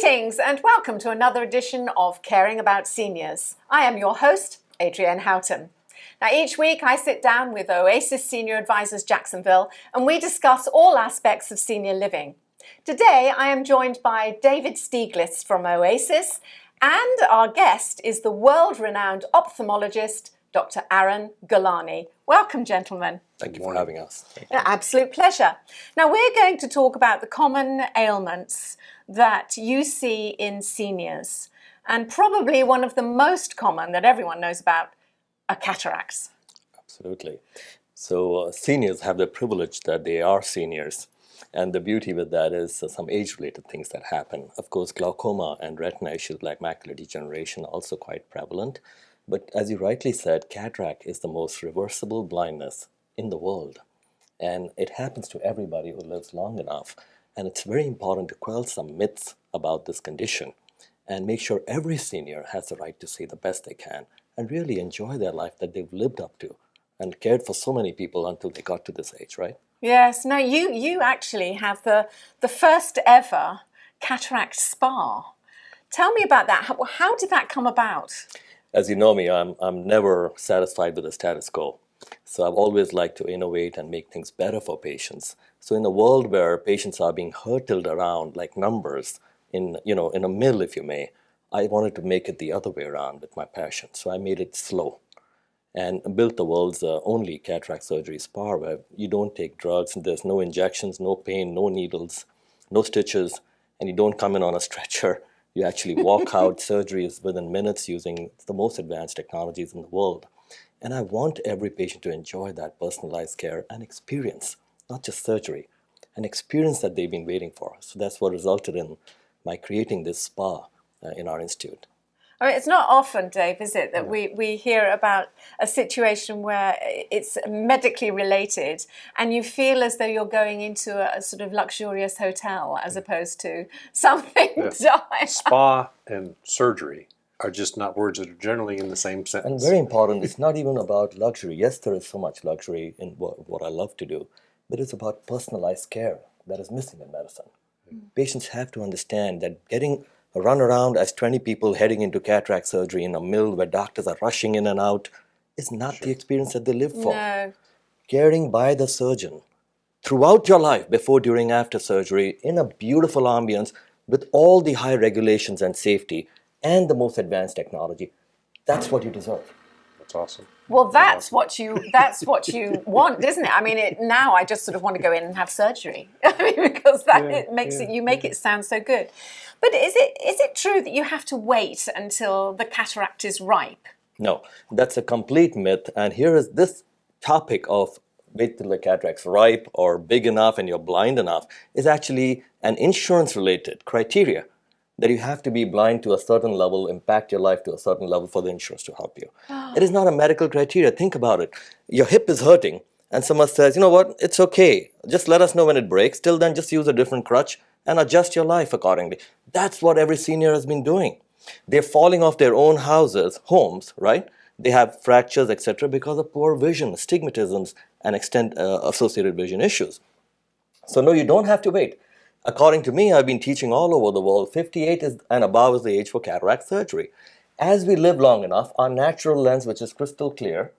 Greetings and welcome to another edition of Caring About Seniors. I am your host, Adrienne Houghton. Now each week I sit down with Oasis Senior Advisors Jacksonville and we discuss all aspects of senior living. Today I am joined by David Stieglitz from Oasis and our guest is the world-renowned ophthalmologist, Dr. Aaron Gulani. Welcome, gentlemen. Thank you for having us. An absolute pleasure. Now we're going to talk about the common ailments that you see in seniors, and probably one of the most common that everyone knows about are cataracts. Absolutely. So seniors have the privilege that they are seniors, and the beauty with that is some age-related things that happen. Of course, glaucoma and retina issues like macular degeneration are also quite prevalent, but as you rightly said, cataract is the most reversible blindness in the world, and it happens to everybody who lives long enough. And it's very important to quell some myths about this condition and make sure every senior has the right to see the best they can and really enjoy their life that they've lived up to and cared for so many people until they got to this age, right? Yes. Now you actually have the first ever cataract spa. Tell me about that. How did that come about? As you know me, I'm never satisfied with the status quo. So I've always liked to innovate and make things better for patients. So in a world where patients are being hurtled around like numbers in a mill, if you may, I wanted to make it the other way around with my passion. So I made it slow and built the world's only cataract surgery spa where you don't take drugs, and there's no injections, no pain, no needles, no stitches, and you don't come in on a stretcher. You actually walk out surgeries within minutes using the most advanced technologies in the world. And I want every patient to enjoy that personalized care and experience, not just surgery, an experience that they've been waiting for. So that's what resulted in my creating this spa in our institute. I mean, it's not often, Dave, is it, that we hear about a situation where it's medically related and you feel as though you're going into a sort of luxurious hotel as opposed to something dire. Spa and surgery are just not words that are generally in the same sentence. And very important, it's not even about luxury. Yes, there is so much luxury in what I love to do, but it's about personalized care that is missing in medicine. Patients have to understand that getting a run around as 20 people heading into cataract surgery in a mill where doctors are rushing in and out is not the experience that they live for. No. Caring by the surgeon throughout your life, before, during, after surgery, in a beautiful ambience with all the high regulations and safety and the most advanced technology, that's what you deserve. That's awesome. Well, that's what you want, isn't it? I mean, now I just sort of want to go in and have surgery. I mean, because you make it sound so good. But is it true that you have to wait until the cataract is ripe? No, that's a complete myth. And here is this topic of wait till the cataract's ripe or big enough and you're blind enough is actually an insurance-related criteria. That you have to be blind to a certain level, impact your life to a certain level for the insurance to help you. It is not a medical criteria. Think about it. Your hip is hurting and someone says, you know what, it's okay. Just let us know when it breaks. Till then, just use a different crutch and adjust your life accordingly. That's what every senior has been doing. They're falling off their own homes, right? They have fractures, etc. because of poor vision, stigmatisms, and associated vision issues. So no, you don't have to wait. According to me, I've been teaching all over the world, 58 and above is the age for cataract surgery. As we live long enough, our natural lens, which is crystal clear,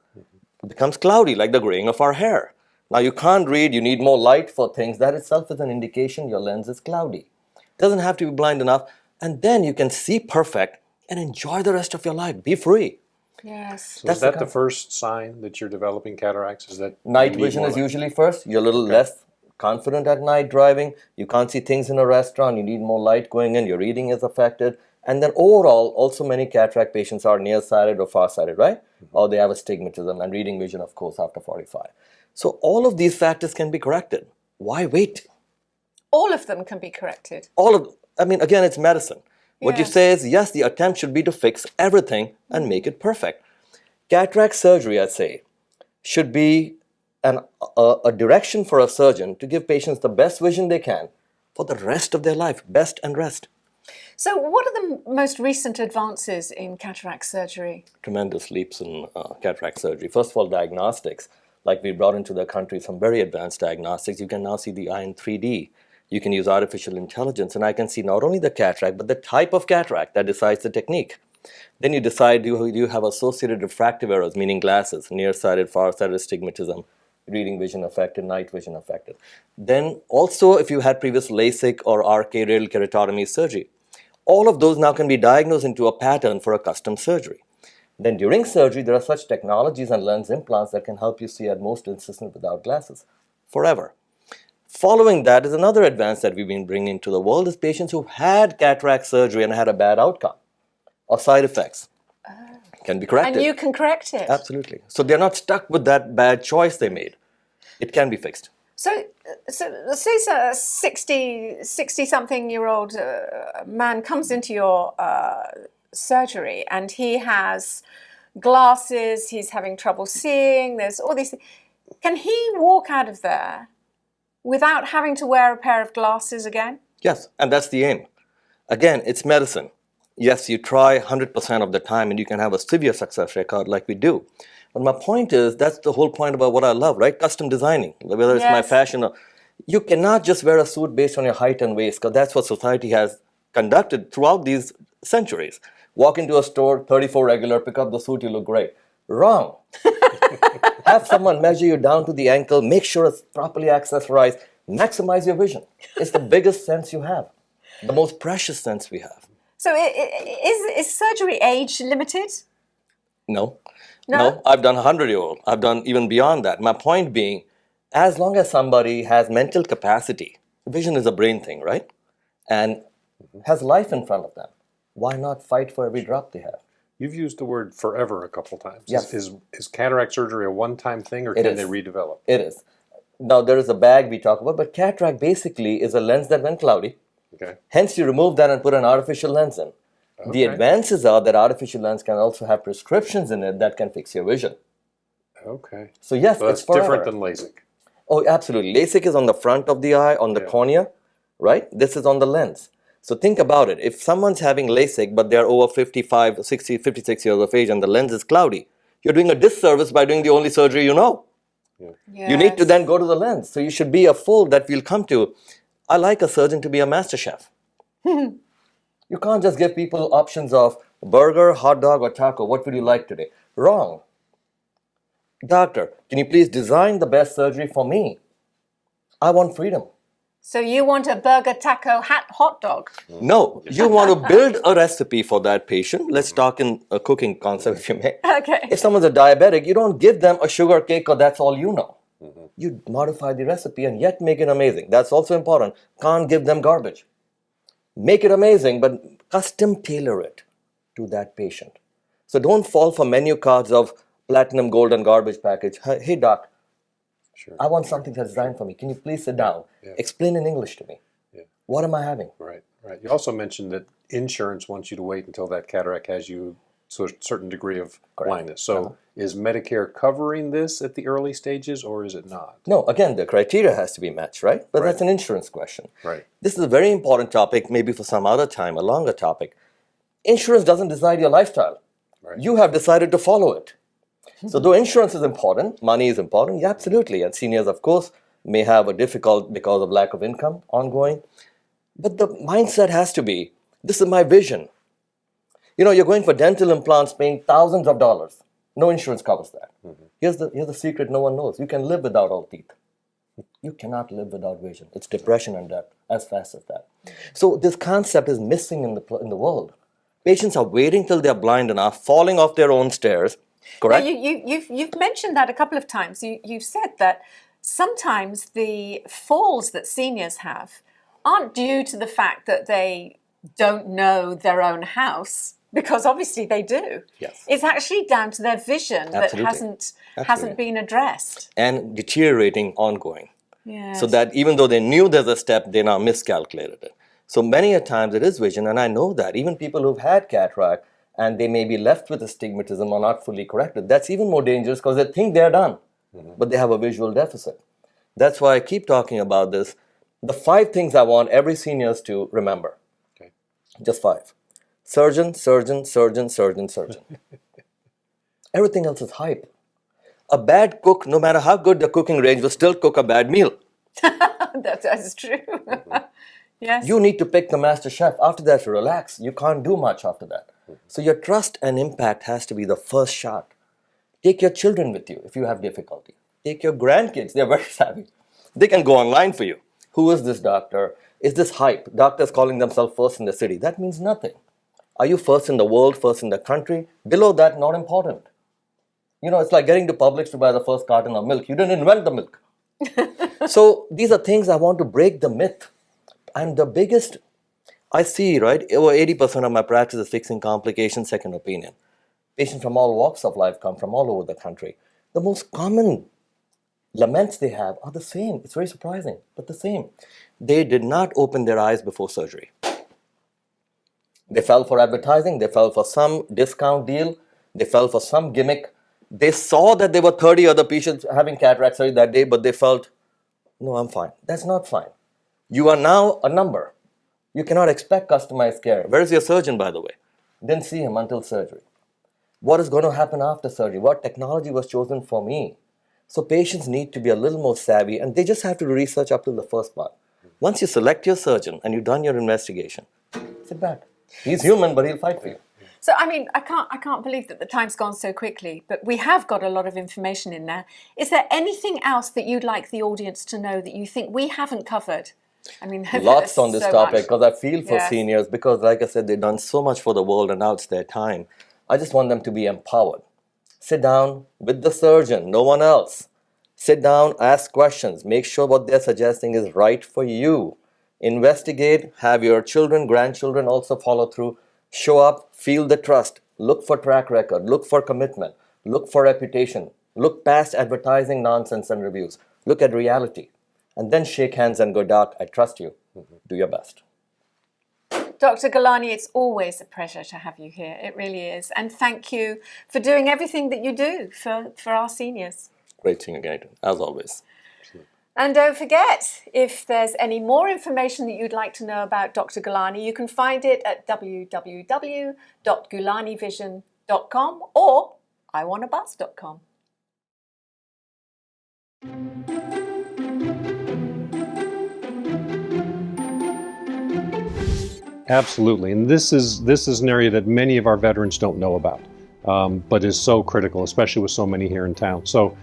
becomes cloudy, like the graying of our hair. Now, you can't read, you need more light for things. That itself is an indication your lens is cloudy. It doesn't have to be blind enough. And then you can see perfect and enjoy the rest of your life. Be free. Yes. So is that the first sign that you're developing cataracts? Is that night vision is usually first. You're a little less confident at night driving, you can't see things in a restaurant, you need more light going in, your reading is affected, and then overall, also many cataract patients are nearsighted or farsighted, right? Or they have astigmatism and reading vision, of course, after 45. So all of these factors can be corrected. Why wait? All of them can be corrected. Again, it's medicine. What you say is, yes, the attempt should be to fix everything and make it perfect. Cataract surgery, I say, should be a direction for a surgeon to give patients the best vision they can for the rest of their life, best and rest. So what are the most recent advances in cataract surgery? Tremendous leaps in cataract surgery. First of all, diagnostics. Like we brought into the country some very advanced diagnostics. You can now see the eye in 3D. You can use artificial intelligence, and I can see not only the cataract, but the type of cataract that decides the technique. Then you decide, do you have associated refractive errors, meaning glasses, nearsighted, farsighted, astigmatism, reading vision affected, night vision affected. Then also, if you had previous LASIK or RK radial keratotomy surgery, all of those now can be diagnosed into a pattern for a custom surgery. Then during surgery, there are such technologies and lens implants that can help you see at most instance without glasses forever. Following that is another advance that we've been bringing into the world is patients who've had cataract surgery and had a bad outcome or side effects can be corrected. And you can correct it. Absolutely. So they're not stuck with that bad choice they made. It can be fixed. So say a 60-something-year-old man comes into your surgery and he has glasses, he's having trouble seeing, there's all these things. Can he walk out of there without having to wear a pair of glasses again? Yes, and that's the aim. Again, it's medicine. Yes, you try 100% of the time and you can have a severe success record like we do. But my point is, that's the whole point about what I love, right? Custom designing, whether it's my fashion or... You cannot just wear a suit based on your height and waist, because that's what society has conducted throughout these centuries. Walk into a store, 34 regular, pick up the suit, you look great. Wrong. Have someone measure you down to the ankle, make sure it's properly accessorized, maximize your vision. It's the biggest sense you have, the most precious sense we have. So is surgery age limited? No. I've done 100-year-old. I've done even beyond that. My point being, as long as somebody has mental capacity, vision is a brain thing, right? And has life in front of them, why not fight for every drop they have? You've used the word forever a couple times. Yes. Is cataract surgery a one-time thing, or can they redevelop? It is. Now, there is a bag we talk about, but cataract basically is a lens that went cloudy. Okay. Hence, you remove that and put an artificial lens in. Okay. The advances are that artificial lens can also have prescriptions in it that can fix your vision. Okay. So yes, So it's that's forever. different than LASIK. Oh, absolutely. LASIK is on the front of the eye, on the cornea, right? This is on the lens. So think about it. If someone's having LASIK, but they're over 55, 60, 56 years of age and the lens is cloudy, you're doing a disservice by doing the only surgery you know. Yes. You need to then go to the lens. So you should be a fool that we'll come to. I like a surgeon to be a master chef. You can't just give people options of burger, hot dog, or taco. What would you like today? Wrong. Doctor, can you please design the best surgery for me? I want freedom. So you want a burger, taco, hot dog? No, you want to build a recipe for that patient. Let's talk in a cooking concept, if you may. Okay. If someone's a diabetic, you don't give them a sugar cake or that's all you know. You modify the recipe and yet make it amazing. That's also important. Can't give them garbage. Make it amazing, but custom tailor it to that patient. So don't fall for menu cards of platinum, gold, and garbage package. Hey, doc, I want something that's designed for me. Can you please sit down? Explain in English to me. What am I having? Right. You also mentioned that insurance wants you to wait until that cataract has you to a certain degree of blindness. So is Medicare covering this at the early stages, or is it not? No, again, the criteria has to be matched, right? But that's an insurance question. Right. This is a very important topic, maybe for some other time, a longer topic. Insurance doesn't decide your lifestyle. Right. You have decided to follow it. So though insurance is important, money is important, yeah, absolutely. And seniors, of course, may have a difficult because of lack of income ongoing. But the mindset has to be, this is my vision. You know, you're going for dental implants, paying thousands of dollars. No insurance covers that. Here's the secret no one knows. You can live without all teeth. You cannot live without vision. It's depression and death, as fast as that. So this concept is missing in the world. Patients are waiting till they're blind enough, falling off their own stairs. Correct? Now, you've mentioned that a couple of times. You've said that sometimes the falls that seniors have aren't due to the fact that they don't know their own house, because obviously they do. Yes. It's actually down to their vision that hasn't been addressed. And deteriorating ongoing. Yes. So that even though they knew there's a step, they now miscalculated it. So many a times it is vision, and I know that. Even people who've had cataract and they may be left with astigmatism or not fully corrected, that's even more dangerous because they think they're done, but they have a visual deficit. That's why I keep talking about this. The 5 things I want every seniors to remember. Okay. Just 5. Surgeon, surgeon, surgeon, surgeon, surgeon. Everything else is hype. A bad cook, no matter how good the cooking range, will still cook a bad meal. That's true. Yes. You need to pick the master chef. After that, relax. You can't do much after that. So your trust and impact has to be the first shot. Take your children with you if you have difficulty. Take your grandkids. They're very savvy. They can go online for you. Who is this doctor? Is this hype? Doctors calling themselves first in the city. That means nothing. Are you first in the world, first in the country? Below that, not important. You know, it's like getting to Publix to buy the first carton of milk. You didn't invent the milk. So these are things I want to break the myth. And the biggest, I see, right, over 80% of my practice is fixing complications, second opinion. Patients from all walks of life come from all over the country. The most common laments they have are the same. It's very surprising, but the same. They did not open their eyes before surgery. They fell for advertising. They fell for some discount deal. They fell for some gimmick. They saw that there were 30 other patients having cataract surgery that day, but they felt, no, I'm fine. That's not fine. You are now a number. You cannot expect customized care. Where is your surgeon, by the way? Didn't see him until surgery. What is going to happen after surgery? What technology was chosen for me? So patients need to be a little more savvy, and they just have to research up to the first part. Once you select your surgeon and you've done your investigation, sit back. He's human, but he'll fight for you. So, I mean, I can't believe that the time's gone so quickly, but we have got a lot of information in there. Is there anything else that you'd like the audience to know that you think we haven't covered? I mean, lots on this so topic, much. because I feel for Yes. seniors, because like I said, they've done so much for the world and now it's their time. I just want them to be empowered. Sit down with the surgeon, no one else. Sit down, ask questions, make sure what they're suggesting is right for you. Investigate, have your children, grandchildren also follow through. Show up, feel the trust, look for track record, look for commitment, look for reputation, look past advertising nonsense and reviews, look at reality, and then shake hands and go, Doc, I trust you. Do your best. Dr. Gulani, it's always a pleasure to have you here. It really is. And thank you for doing everything that you do for our seniors. Great seeing you again, as always. And don't forget, if there's any more information that you'd like to know about Dr. Gulani, you can find it at www.gulanivision.com or iwannabuzz.com. Absolutely, and this is an area that many of our veterans don't know about, but is so critical, especially with so many here in town. So,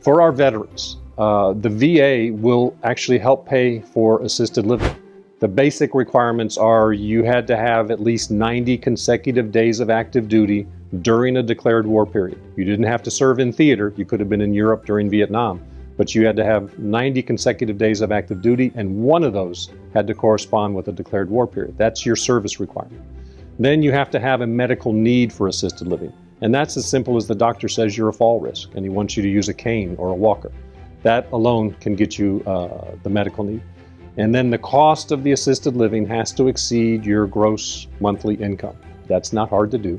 for our veterans, the VA will actually help pay for assisted living. The basic requirements are you had to have at least 90 consecutive days of active duty during a declared war period. You didn't have to serve in theater. You could have been in Europe during Vietnam, but you had to have 90 consecutive days of active duty, and one of those had to correspond with a declared war period. That's your service requirement. Then you have to have a medical need for assisted living, and that's as simple as the doctor says you're a fall risk, and he wants you to use a cane or a walker. That alone can get you the medical need. And then the cost of the assisted living has to exceed your gross monthly income. That's not hard to do.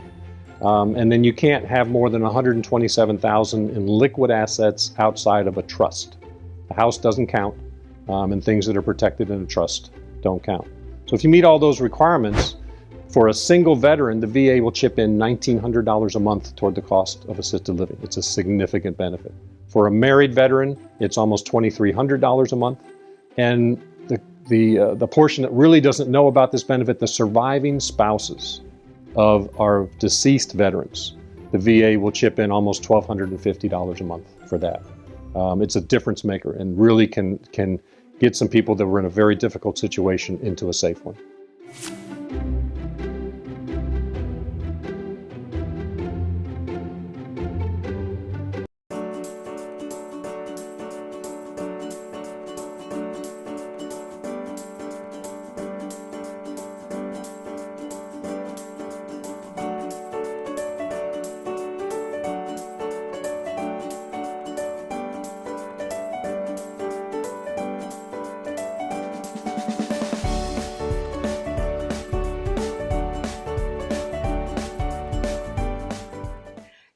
And then you can't have more than $127,000 in liquid assets outside of a trust. The house doesn't count, and things that are protected in a trust don't count. So if you meet all those requirements, for a single veteran, the VA will chip in $1,900 a month toward the cost of assisted living. It's a significant benefit. For a married veteran, it's almost $2,300 a month. And the portion that really doesn't know about this benefit, the surviving spouses of our deceased veterans, the VA will chip in almost $1,250 a month for that. It's a difference maker and really can get some people that were in a very difficult situation into a safe one.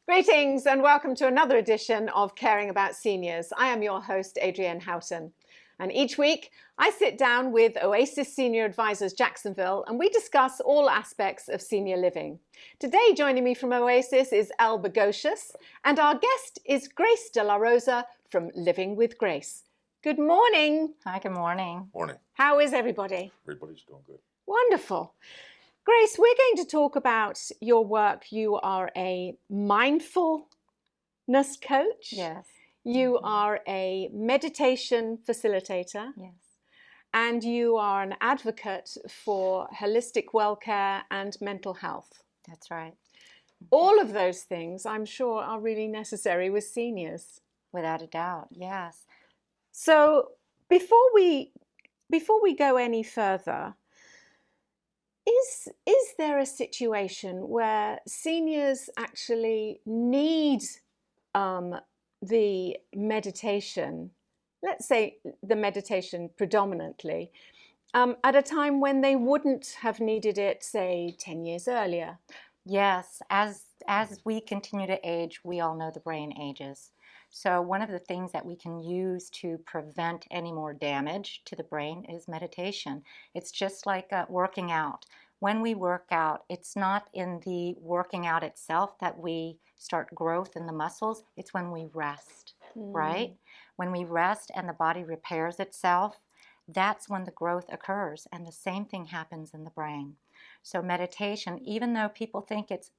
Greetings and welcome to another edition of Caring About Seniors. I am your host, Adrienne Houghton. And each week I sit down with Oasis Senior Advisors Jacksonville and we discuss all aspects of senior living. Today joining me from Oasis is Elle Begocious and our guest is Grace De La Rosa from Living with Grace. Good morning. Hi, good morning. Morning. How is everybody? Everybody's doing good. Wonderful. Grace, we're going to talk about your work. You are a mindfulness coach. Yes. You are a meditation facilitator. Yes. And you are an advocate for holistic well-care and mental health. That's right. All of those things, I'm sure, are really necessary with seniors. Without a doubt. Yes. So before we go any further, is there a situation where seniors actually need the meditation, let's say the meditation predominantly, at a time when they wouldn't have needed it, say, 10 years earlier? Yes. As we continue to age, we all know the brain ages. So one of the things that we can use to prevent any more damage to the brain is meditation. It's just like working out. When we work out, it's not in the working out itself that we start growth in the muscles. It's when we rest, right? When we rest and the body repairs itself, that's when the growth occurs. And the same thing happens in the brain. So meditation, even though people think it's,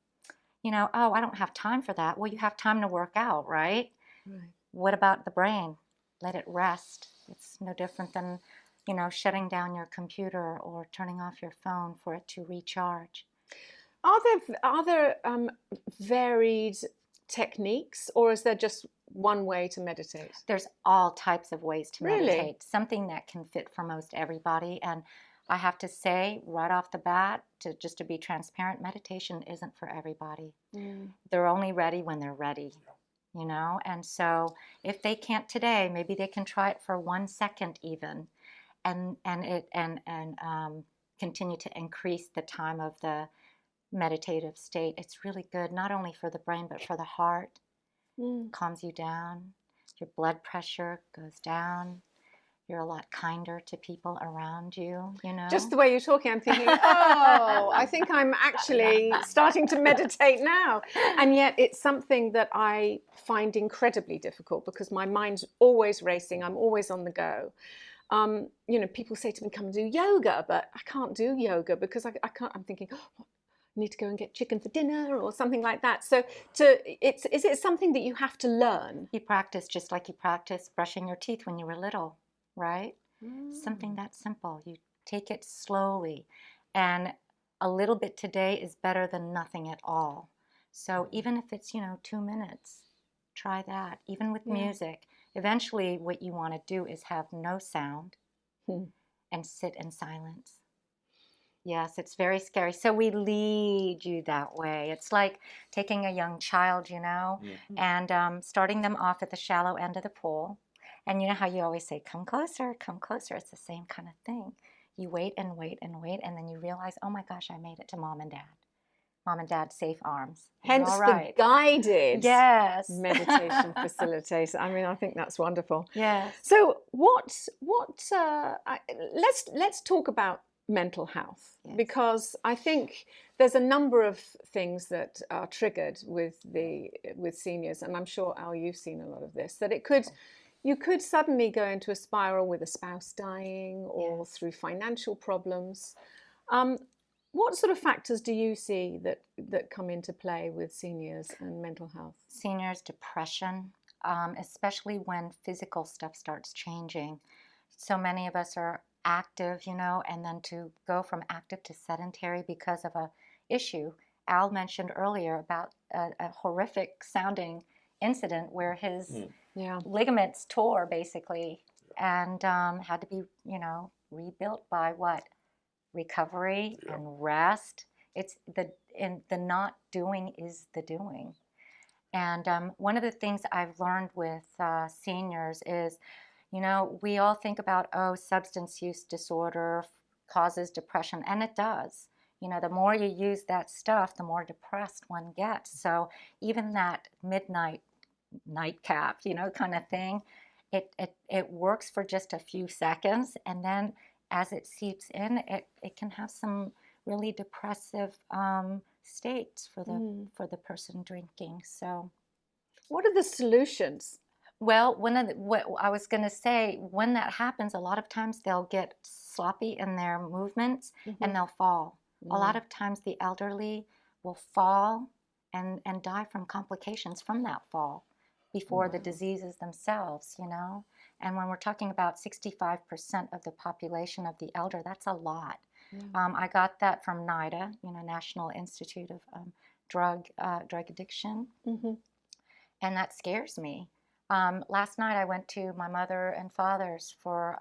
oh, I don't have time for that. Well, you have time to work out, right? Right. What about the brain? Let it rest. It's no different than, shutting down your computer or turning off your phone for it to recharge. Are there varied techniques, or is there just one way to meditate? There's all types of ways to Really? meditate. Something that can fit for most everybody. And I have to say right off the bat, just to be transparent, meditation isn't for everybody. They're only ready when they're ready. And so if they can't today, maybe they can try it for 1 second even, and continue to increase the time of the meditative state. It's really good, not only for the brain, but for the heart. Calms you down. Your blood pressure goes down. You're a lot kinder to people around you, Just the way you're talking, I'm thinking, oh, I think I'm actually starting to meditate now. And yet it's something that I find incredibly difficult because my mind's always racing. I'm always on the go. People say to me, come and do yoga, but I can't do yoga because I can't. I'm thinking, oh, I need to go and get chicken for dinner or something like that. So is it something that you have to learn? You practice just like you practice brushing your teeth when you were little. Right? Something that simple. You take it slowly. And a little bit today is better than nothing at all. So even if it's, 2 minutes, try that. Even with music. Eventually what you want to do is have no sound and sit in silence. Yes, it's very scary. So we lead you that way. It's like taking a young child, and starting them off at the shallow end of the pool. And you know how you always say, come closer, come closer. It's the same kind of thing. You wait and wait and wait, and then you realize, oh my gosh, I made it to mom and dad. Mom and dad, safe arms. Hence all right. the guided Yes. meditation facilitator. I mean, I think that's wonderful. Yes. So let's talk about mental health, because I think there's a number of things that are triggered with seniors, and I'm sure, Al, you've seen a lot of this, that you could suddenly go into a spiral with a spouse dying or through financial problems. What sort of factors do you see that come into play with seniors and mental health? Seniors, depression, especially when physical stuff starts changing. So many of us are active, and then to go from active to sedentary because of a issue. Al mentioned earlier about a horrific sounding incident where his ligaments tore basically, and had to be, rebuilt by what? Recovery and rest. It's the not doing is the doing. And one of the things I've learned with seniors is, we all think about, substance use disorder causes depression, and it does. The more you use that stuff, the more depressed one gets. So even that midnight nightcap, kind of thing, it works for just a few seconds, and then as it seeps in, it can have some really depressive states for the person drinking. So, what are the solutions? Well, what I was going to say, when that happens, a lot of times they'll get sloppy in their movements and they'll fall. A lot of times the elderly will fall and die from complications from that fall before the diseases themselves, you know. And when we're talking about 65% of the population of the elder, that's a lot. I got that from NIDA, you know, National Institute of Drug Addiction, and that scares me. Last night I went to my mother and father's for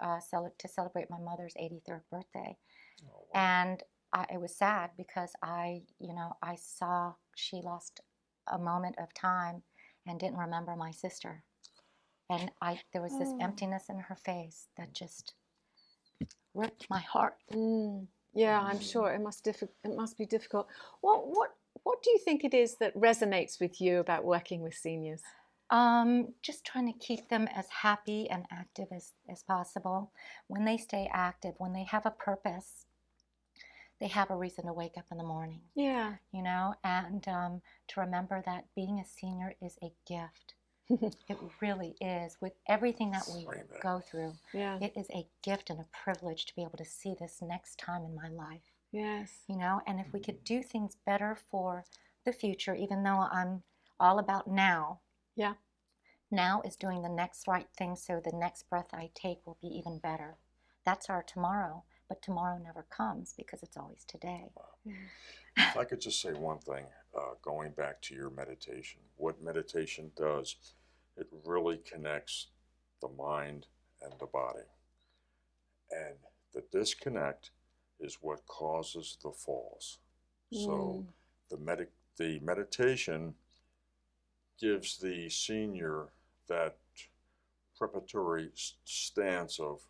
to celebrate my mother's 83rd birthday, and it was sad because I saw she lost a moment of time and didn't remember my sister, and there was this emptiness in her face that just ripped my heart. Yeah, I'm sure it must be difficult. What do you think it is that resonates with you about working with seniors? Just trying to keep them as happy and active as possible. When they stay active, when they have a purpose, they have a reason to wake up in the morning. Yeah. You know, and to remember that being a senior is a gift. It really is. With everything that we go through, it is a gift and a privilege to be able to see this next time in my life. Yes. You know, and if we could do things better for the future, even though I'm all about now. Yeah. Now is doing the next right thing so the next breath I take will be even better. That's our tomorrow, but tomorrow never comes because it's always today. If I could just say one thing, going back to your meditation, what meditation does, it really connects the mind and the body. And the disconnect is what causes the falls. So the meditation gives the senior that preparatory stance of,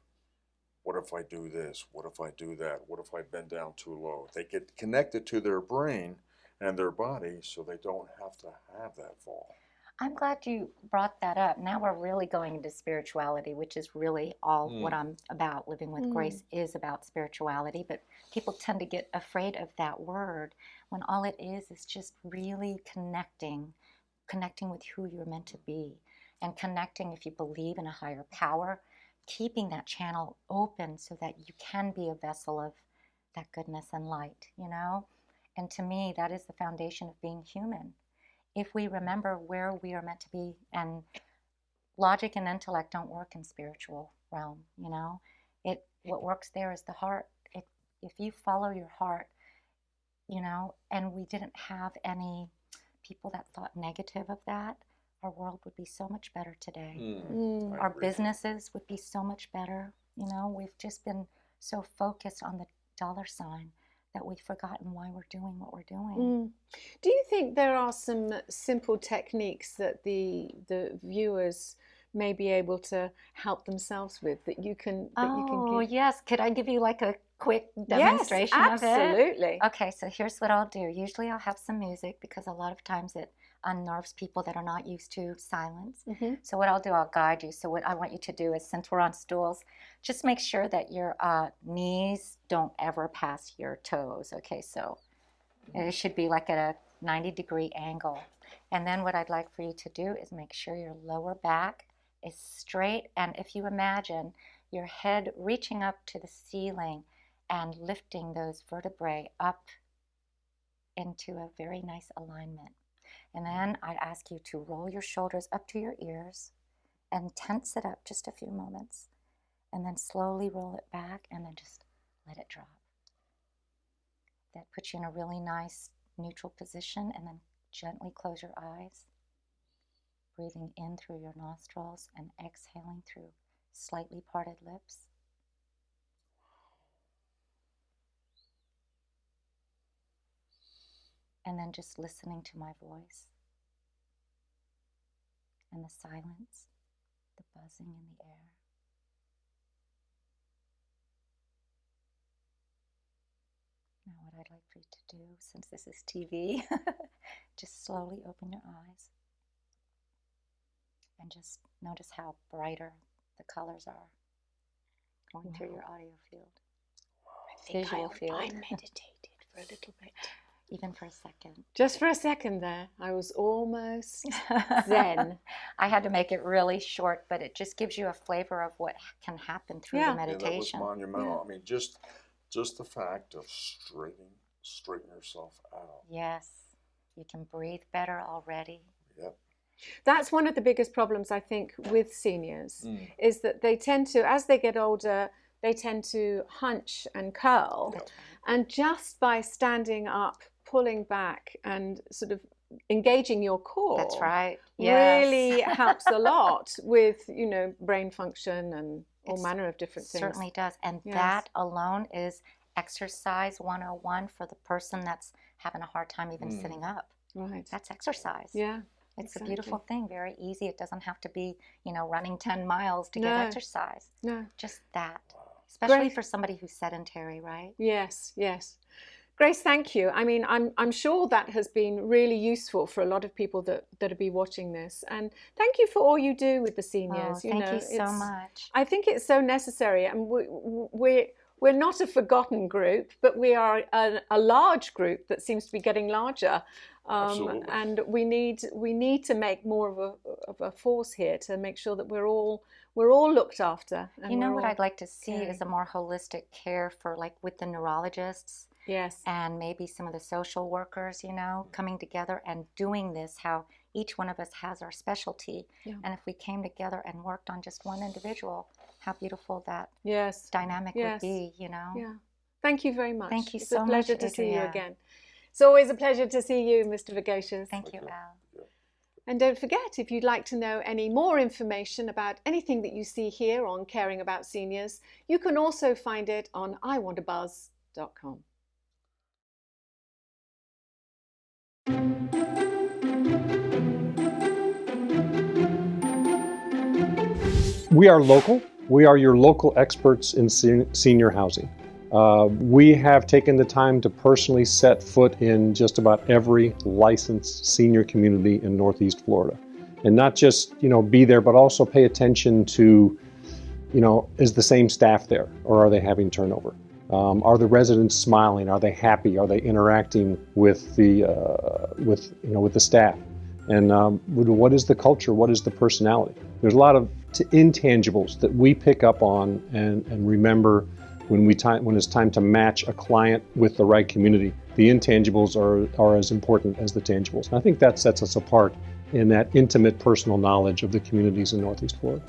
what if I do this? What if I do that? What if I bend down too low? They get connected to their brain and their body so they don't have to have that fall. I'm glad you brought that up. Now we're really going into spirituality, which is really all what I'm about. Living with Grace is about spirituality, but people tend to get afraid of that word when all it is just really connecting with who you're meant to be, and connecting, if you believe in a higher power, keeping that channel open so that you can be a vessel of that goodness and light, you know? And to me, that is the foundation of being human. If we remember where we are meant to be, and logic and intellect don't work in spiritual realm, you know? What works there is the heart. If you follow your heart, you know, and we didn't have any people that thought negative of that, our world would be so much better today. Our businesses would be so much better. You know, we've just been so focused on the dollar sign that we've forgotten why we're doing what we're doing. Do you think there are some simple techniques that the viewers may be able to help themselves with that you can give? Yes. Could I give you like a quick demonstration yes, of it? absolutely. Okay, so here's what I'll do. Usually I'll have some music because a lot of times it unnerves people that are not used to silence. So what I'll do, I'll guide you. So what I want you to do is, since we're on stools, just make sure that your knees don't ever pass your toes. Okay, so it should be like at a 90-degree angle. And then what I'd like for you to do is make sure your lower back is straight. And if you imagine your head reaching up to the ceiling and lifting those vertebrae up into a very nice alignment. And then I'd ask you to roll your shoulders up to your ears and tense it up just a few moments. And then slowly roll it back and then just let it drop. That puts you in a really nice neutral position, and then gently close your eyes. Breathing in through your nostrils and exhaling through slightly parted lips. And then just listening to my voice and the silence, the buzzing in the air. Now what I'd like for you to do, since this is TV, just slowly open your eyes and just notice how brighter the colors are going through your audio field. Visual field. I meditated for a little bit. even for a second. Just for a second there, I was almost zen. I had to make it really short, but it just gives you a flavor of what can happen through Yeah. the Yeah, that was meditation. monumental. I mean, just the fact of straighten yourself out. Yes, you can breathe better already. Yep. That's one of the biggest problems, I think, with seniors, is that they tend to, as they get older, they tend to hunch and curl. Yep. And just by standing up, pulling back, and sort of engaging your core, That's right. Yes. really helps a lot with, brain function and all It's manner of different things. Certainly does. And Yes. that alone is exercise 101 for the person that's having a hard time even sitting up. Right. That's exercise. Yeah. It's exactly. a beautiful thing, very easy. It doesn't have to be, running 10 miles to No. get exercise. No. Just that. Especially Great. for somebody who's sedentary, right? Yes. Yes. Grace, thank you. I mean, I'm sure that has been really useful for a lot of people that'll be watching this. And thank you for all you do with the seniors. Oh, thank you so it's- much. I think it's so necessary, and we're not a forgotten group, but we are a large group that seems to be getting larger. Absolutely. And we need to make more of a force here to make sure that we're all looked after. And You know we're what all I'd like to see caring. is a more holistic care for, like, with the neurologists Yes. and maybe some of the social workers, coming together and doing this, how each one of us has our specialty. Yeah. And if we came together and worked on just one individual, how beautiful that Yes. dynamic Yes. would be, Yeah. Thank you very much. Thank you it's so a much, pleasure to see you Adrienne. again. It's always a pleasure to see you, Mr. Vigocious. Thank you, Al. And don't forget, if you'd like to know any more information about anything that you see here on Caring About Seniors, you can also find it on iwantabuzz.com. We are local. We are your local experts in senior housing. We have taken the time to personally set foot in just about every licensed senior community in Northeast Florida. And not just, be there, but also pay attention to, is the same staff there, or are they having turnover? Are the residents smiling? Are they happy? Are they interacting with the staff? And what is the culture? What is the personality? There's a lot of intangibles that we pick up on and remember when it's time to match a client with the right community. The intangibles are as important as the tangibles. And I think that sets us apart in that intimate personal knowledge of the communities in Northeast Florida.